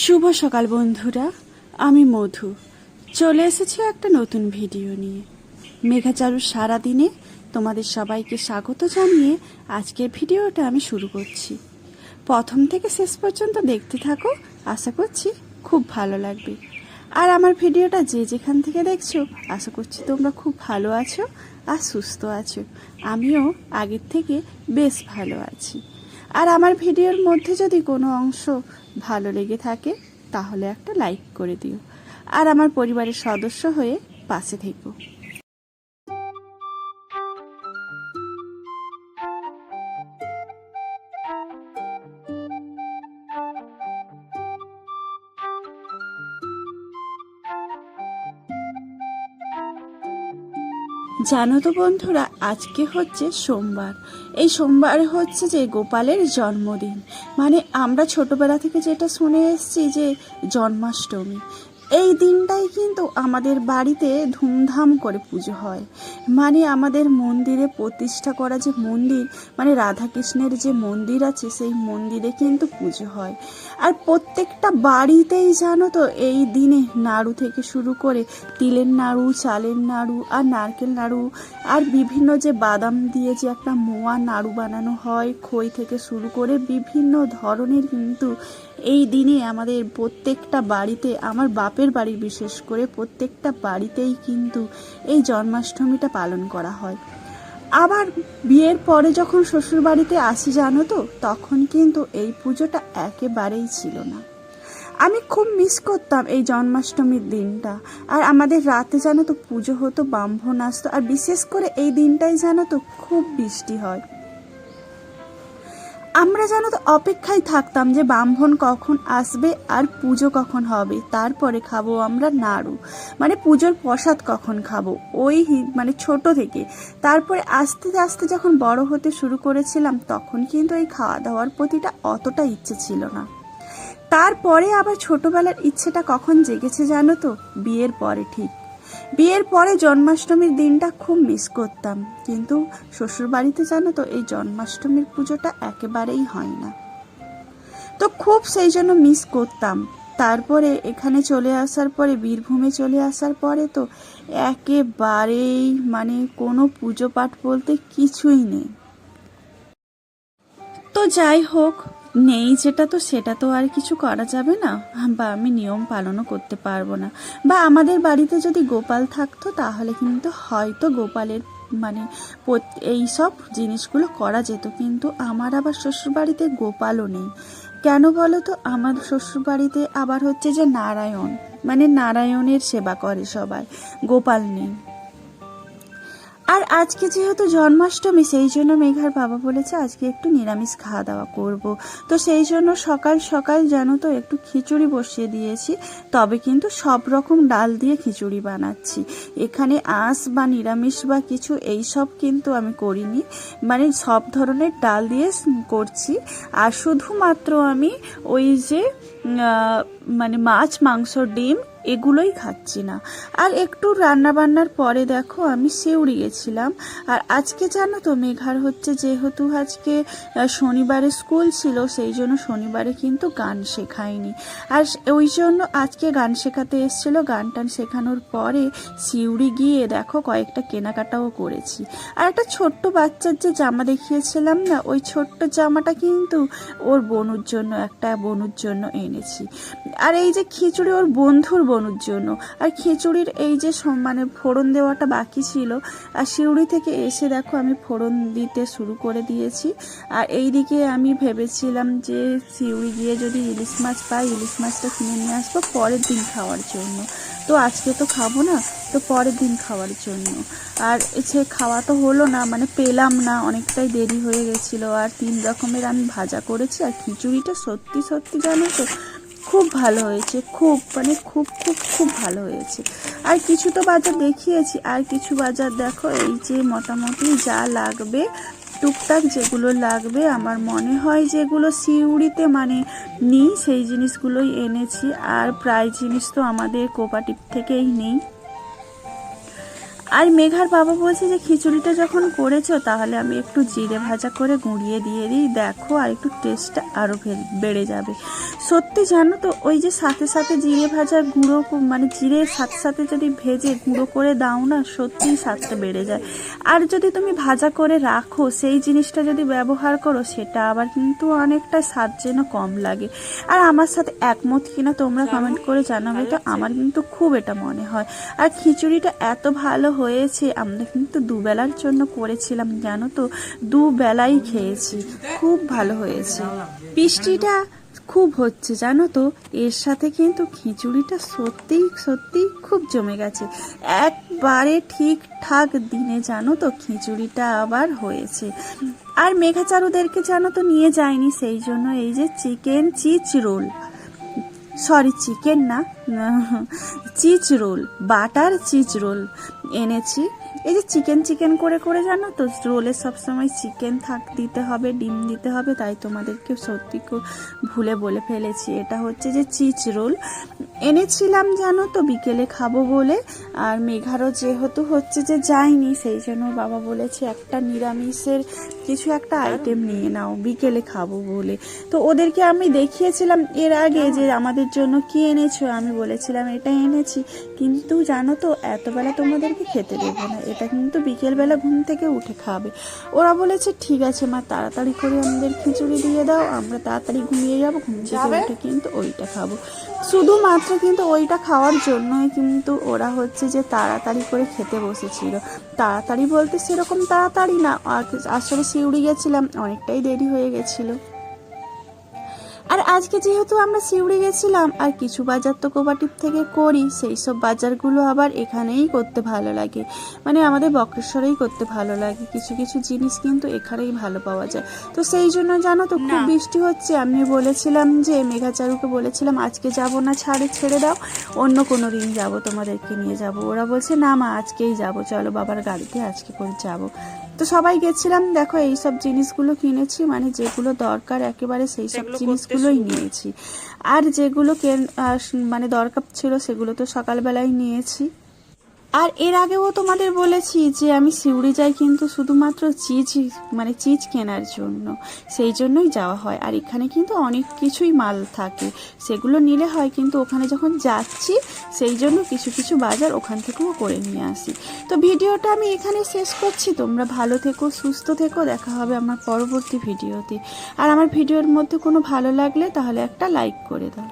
শুভ সকাল বন্ধুরা, আমি মধু চলে এসেছি একটা নতুন ভিডিও নিয়ে। মেঘাচারুর সারাদিনে তোমাদের সবাইকে স্বাগত জানিয়ে আজকের ভিডিওটা আমি শুরু করছি। প্রথম থেকে শেষ পর্যন্ত দেখতে থাকো, আশা করছি খুব ভালো লাগবে। আর আমার ভিডিওটা যে যেখান থেকে দেখছো, আশা করছি তোমরা খুব ভালো আছো আর সুস্থ আছো। আমিও আগের থেকে বেশ ভালো আছি। আর আমার ভিডিওর মধ্যে যদি কোনো অংশ ভালো লেগে থাকে তাহলে একটা লাইক করে দিও, আর আমার পরিবারের সদস্য হয়ে পাশে থেকো। জানো তো বন্ধুরা, আজকে হচ্ছে সোমবার। এই সোমবার হচ্ছে যে গোপালের জন্মদিন। মানে আমরা ছোটবেলা থেকে যেটা শুনে এসেছি যে জন্মাষ্টমী, এই দিনটাই কিন্তু আমাদের বাড়িতে ধুমধাম করে পুজো হয়। মানে আমাদের মন্দিরে প্রতিষ্ঠা করা যে মন্দির, মানে রাধাকৃষ্ণের যে মন্দির আছে, সেই মন্দিরে কিন্তু পুজো হয়। আর প্রত্যেকটা বাড়িতেই জানো তো এই দিনে নাড়ু থেকে শুরু করে তিলের নাড়ু, চালের নাড়ু আর নারকেল নাড়ু আর বিভিন্ন যে বাদাম দিয়ে যে একটা মোয়া নাড়ু বানানো হয়, খই থেকে শুরু করে বিভিন্ন ধরনের কিন্তু এই দিনে আমাদের প্রত্যেকটা বাড়িতে, আমার বাপের বাড়ি বিশেষ করে প্রত্যেকটা বাড়িতেই কিন্তু এই জন্মাষ্টমীটা পালন করা হয়। আবার বিয়ের পরে যখন শ্বশুর বাড়িতে আসি জানো তো, তখন কিন্তু এই পুজোটা একেবারেই ছিল না। আমি খুব মিস করতাম এই জন্মাষ্টমীর দিনটা। আর আমাদের রাতে জানো তো পুজো হতো, ব্রাহ্মণ আসতো, আর বিশেষ করে এই দিনটাই জানো তো খুব বৃষ্টি হয়। আমরা জানো তো অপেক্ষায় থাকতাম যে ব্রাহ্মণ কখন আসবে আর পুজো কখন হবে, তারপরে খাবো আমরা নাড়ু, মানে পুজোর প্রসাদ কখন খাবো, ওই মানে ছোট থেকে। তারপরে আস্তে আস্তে যখন বড় হতে শুরু করেছিলাম, তখন কিন্তু এই খাওয়া দাওয়ার প্রতিটা অতটা ইচ্ছে ছিল না। তারপরে আবার ছোটবেলার ইচ্ছেটা কখন জেগেছে জানো তো, বিয়ের পরে। ঠিক বিয়ের পরে জন্মাষ্টমীর দিনটা খুব মিস করতাম, কিন্তু শ্বশুর বাড়িতে জানো তো এই জন্মাষ্টমীর পুজোটা একেবারেই হয় না, তো খুব সেই জন্য মিস করতাম। তারপরে এখানে চলে আসার পরে, বীরভূমে চলে আসার পরে তো একেবারেই মানে কোনো পুজো পাঠ বলতে কিছুই নেই। তো যাই হোক, নেই যেটা, তো সেটা তো আর কিছু করা যাবে না, বা আমি নিয়ম পালনও করতে পারবো না। বা আমাদের বাড়িতে যদি গোপাল থাকতো তাহলে কিন্তু হয়তো গোপালের মানে এই সব জিনিসগুলো করা যেত, কিন্তু আমার আবার শ্বশুরবাড়িতে গোপালও নেই। কেন বলো তো, আমার শ্বশুরবাড়িতে আবার হচ্ছে যে নারায়ণ, মানে নারায়ণের সেবা করে সবাই, গোপাল নেই। আর আজকে যেহেতু জন্মাষ্টমী, সেই জন্য মেঘার বাবা বলেছে আজকে একটু নিরামিষ খাওয়া দাওয়া করব। তো সেই জন্য সকাল সকাল জানো তো একটু খিচুড়ি বসিয়ে দিয়েছি, তবে কিন্তু সব রকম ডাল দিয়ে খিচুড়ি বানাচ্ছি। এখানে আঁশ বা নিরামিষ বা কিছু এই সব কিন্তু আমি করিনি, মানে সব ধরনের ডাল দিয়ে করছি। আর শুধুমাত্র আমি ওই যে মানে মাছ, মাংস, ডিম এগুলোই খাচ্ছি না। আর একটু রান্না বান্নার পরে দেখো আমি সিউড়ি গেছিলাম। আর আজকে জানো তো মেঘার হচ্ছে যেহেতু আজকে শনিবারে স্কুল ছিল, সেই জন্য শনিবারে কিন্তু গান শেখায়নি। আর ওই জন্য আজকে গান শেখাতে এসেছিল। গান টান শেখানোর পরে সিউড়ি গিয়ে দেখো কয়েকটা কেনাকাটাও করেছি। আর একটা ছোট্ট বাচ্চার যে জামা দেখিয়েছিলাম না, ওই ছোট্ট জামাটা কিন্তু ওর বোনুর জন্য, একটা বোনুর জন্য এনেছি। আর এই যে খিচুড়ি ওর বন্ধুর বোনুর জন্য। আর খিচুড়ির এই যে মানে ফোড়ন দেওয়াটা বাকি ছিল, আর সিউড়ি থেকে এসে দেখো আমি ফোড়ন দিতে শুরু করে দিয়েছি। আর এইদিকে আমি ভেবেছিলাম যে সিউড়ি গিয়ে যদি ইলিশ মাছ পাই, ইলিশ মাছটা কিনে নিয়ে আসবো পরের দিন খাওয়ার জন্য। তো আজকে তো খাবো না, তো পরের দিন খাওয়ার জন্য। আর সে খাওয়া তো হলো না, মানে পেলাম না, অনেকটাই দেরি হয়ে গেছিলো। আর 3 রকমের আমি ভাজা করেছি। আর খিচুড়িটা সত্যি সত্যি জানো তো খুব ভালো হয়েছে, খুব মানে খুব খুব খুব ভালো হয়েছে। আর কিছু তো বাজার দেখিয়েছি, আর কিছু বাজার দেখো এই যে মোটামুটি যা লাগবে, টুকটাক যেগুলো লাগবে আমার মনে হয় যেগুলো সিউড়িতে মানে নিই, সেই জিনিসগুলোই এনেছি। আর প্রায় জিনিস তো আমাদের কোঅপারেটিভ থেকেই নেই। আর মেঘার বাবা বলছে যে খিচুড়িটা যখন করেছো তাহলে আমি একটু জিরে ভাজা করে গুঁড়িয়ে দিয়ে দিই, দেখো আর একটু টেস্টটা আরও বেড়ে যাবে। সত্যি জানো তো, ওই যে সাথে সাথে জিরে ভাজার গুঁড়ো মানে জিরের সাথে সাথে যদি ভেজে গুঁড়ো করে দাও না, সত্যিই স্বাদটা বেড়ে যায়। আর যদি তুমি ভাজা করে রাখো সেই জিনিসটা যদি ব্যবহার করো, সেটা আবার কিন্তু অনেকটা স্বাদ যেন কম লাগে। আর আমার সাথে একমত কিনা তোমরা কমেন্ট করে জানাবে, তো আমার কিন্তু খুব এটা মনে হয়। আর খিচুড়িটা এত ভালো হয়েছে, আমরা কিন্তু দুবেলার জন্য করেছিলাম জানো তো, দুবেলাই খেয়েছি, খুব ভালো হয়েছে। বৃষ্টিটা খুব হচ্ছে জানো তো, এর সাথে কিন্তু খিচুড়িটা সত্যিই সত্যিই খুব জমে গেছে। একবারে ঠিকঠাক দিনে জানো তো খিচুড়িটা আবার হয়েছে। আর মেঘাচারুদেরকে জানো তো নিয়ে যায়নি, সেই জন্য এই যে chicken cheese roll, sorry chicken না, cheese roll, butter cheese roll এনেছি। এই যে চিকেন চিকেন করে করে জানো তো, রোলে সবসময় চিকেন দিতে হবে, ডিম দিতে হবে, তাই তোমাদেরকে সত্যি ভুলে বলে ফেলেছি। এটা হচ্ছে যে চিজ রোল এনেছিলাম জানো তো বিকেলে খাবো বলে। আর মেঘারও যেহেতু হচ্ছে যে যায়নি, সেই জন্য বাবা বলেছে একটা নিরামিষের কিছু একটা আইটেম নিয়ে নাও বিকেলে খাবো বলে। তো ওদেরকে আমি দেখিয়েছিলাম এর আগে যে আমাদের জন্য কি এনেছো, আমি বলেছিলাম এটা এনেছি, কিন্তু জানো তো এতবেলা তোমাদেরকে খেতে দেবো না, এটা কিন্তু বিকেলবেলা ঘুম থেকে উঠে খাবে। ওরা বলেছে ঠিক আছে মা, তাড়াতাড়ি করে আমাদের খিচুড়ি দিয়ে দাও, আমরা তাড়াতাড়ি ঘুমিয়ে যাবো, ঘুম থেকে উঠে কিন্তু ওইটা খাবো। শুধুমাত্র কিন্তু ওইটা খাওয়ার জন্যই কিন্তু ওরা হচ্ছে যে তাড়াতাড়ি করে খেতে বসেছিল। তাড়াতাড়ি বলতে সেরকম তাড়াতাড়ি না, আসলে সিউড়ি গেছিলাম, অনেকটাই দেরি হয়ে গেছিলো। আর আজকে যেহেতু আমরা সিউড়ি গেছিলাম, আর কিছু বাজার তো কোপাটিপ থেকে করি, সেই সব বাজারগুলো আবার এখানেই করতে ভালো লাগে, মানে আমাদের বক্রেশ্বরেই করতে ভালো লাগে। কিছু কিছু জিনিস কিন্তু এখানেই ভালো পাওয়া যায়। তো সেই জন্য জানো তো খুব বৃষ্টি হচ্ছে, আমি বলেছিলাম যে মেঘাচারুকে বলেছিলাম আজকে যাব না, ছেড়ে দাও, অন্য কোনো দিন যাবো, তোমাদেরকে নিয়ে যাব। ওরা বলছে না মা আজকেই যাব, চলো বাবার গাড়িতে আজকে করে যাব। তো সবাই গেছিলাম, দেখো এই সব জিনিসগুলো কিনেছি, মানে যেগুলো দরকার একেবারে সেই সব জিনিসগুলোই নিয়েছি। আর যেগুলো মানে দরকার ছিল সেগুলো তো সকালবেলায় নিয়েছি। আর এর আগেও তোমাদের বলেছি যে আমি সিউড়ি যাই কিন্তু শুধুমাত্র চিজ কেনার জন্য, সেই জন্যই যাওয়া হয়। আর এখানে কিন্তু অনেক কিছুই মাল থাকে, সেগুলো নিলে হয়, কিন্তু ওখানে যখন যাচ্ছি সেই জন্য কিছু কিছু বাজার ওখান থেকেও করে নিয়ে আসি। তো ভিডিওটা আমি এখানে শেষ করছি, তোমরা ভালো থেকো, সুস্থ থেকো, দেখা হবে আমার পরবর্তী ভিডিওতে। আর আমার ভিডিওর মধ্যে কোনো ভালো লাগলে তাহলে একটা লাইক করে দাও।